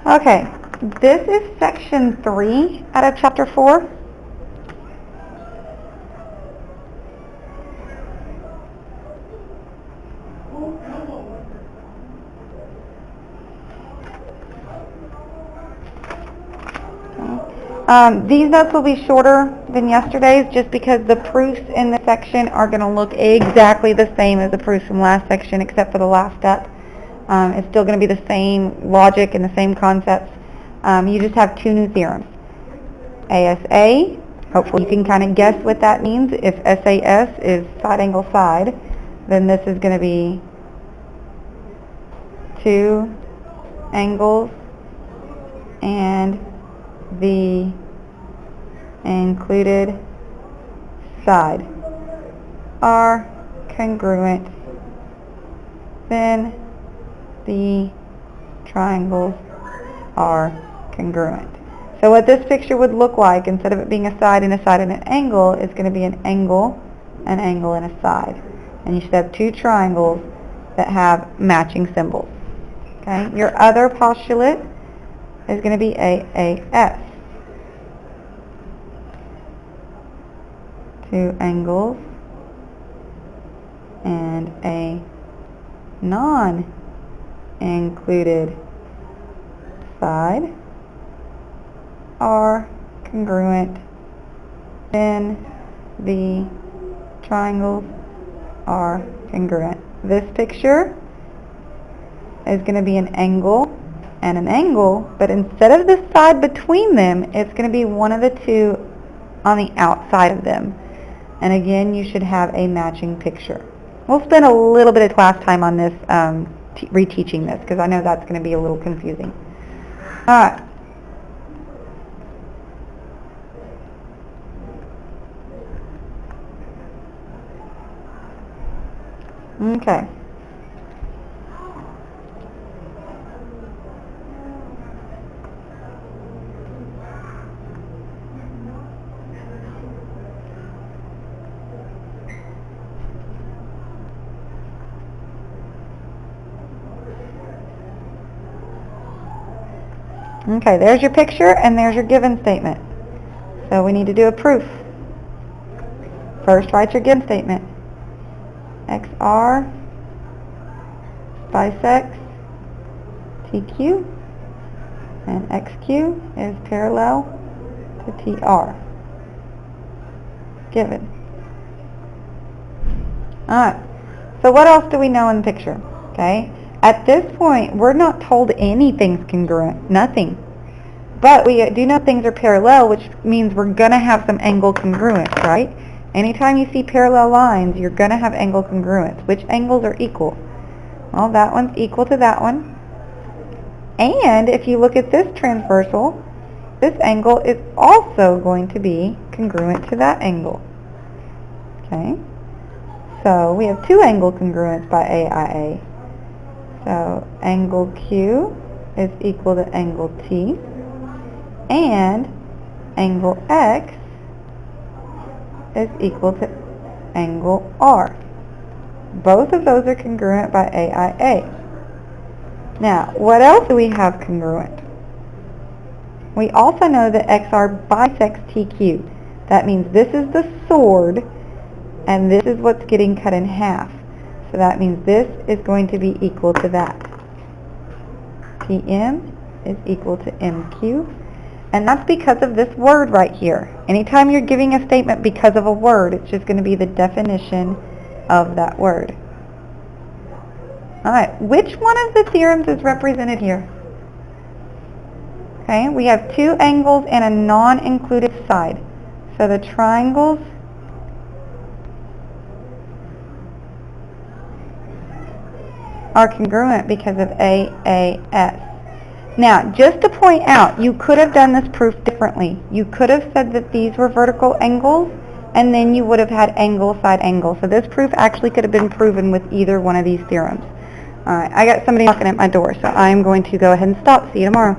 Okay, this is section 3 out of chapter 4. These notes will be shorter than yesterday's just because the proofs in this section are going to look exactly the same as the proofs from last section except for the last step. It's still going to be the same logic and the same concepts. You just have 2 new theorems. ASA, hopefully you can kind of guess what that means. If SAS is side angle side, then this is going to be 2 angles and the included side are congruent, then the triangles are congruent. So what this picture would look like, instead of it being a side and a side and an angle, is going to be an angle, and a side. And you should have 2 triangles that have matching symbols. Okay? Your other postulate is going to be AAS. 2 angles and a non-included side are congruent, then the triangles are congruent. This picture is going to be an angle and an angle, but instead of the side between them, it's going to be one of the 2 on the outside of them. And again, you should have a matching picture. We'll spend a little bit of class time on this, reteaching this, because I know that's going to be a little confusing. All right. Okay. Okay, there's your picture and there's your given statement. So we need to do a proof. First, write your given statement. XR bisects TQ and XQ is parallel to TR. Given. Alright, so what else do we know in the picture? Okay, at this point we're not told anything's congruent, nothing. But we do know things are parallel, which means we're going to have some angle congruence, right? Anytime you see parallel lines, you're going to have angle congruence. Which angles are equal? Well, that one's equal to that one. And if you look at this transversal, this angle is also going to be congruent to that angle. Okay? So we have 2 angle congruence by AIA. So angle Q is equal to angle T. And angle X is equal to angle R. Both of those are congruent by AIA. Now, what else do we have congruent? We also know that XR bisects TQ. That means this is the sword, and this is what's getting cut in half. So that means this is going to be equal to that. TM is equal to MQ. And that's because of this word right here. Anytime you're giving a statement because of a word, it's just going to be the definition of that word. Alright, which one of the theorems is represented here? Okay, we have 2 angles and a non-included side. So the triangles are congruent because of AAS. Now, just to point out, you could have done this proof differently. You could have said that these were vertical angles, and then you would have had angle, side, angle. So this proof actually could have been proven with either one of these theorems. All right, I got somebody knocking at my door, so I'm going to go ahead and stop. See you tomorrow.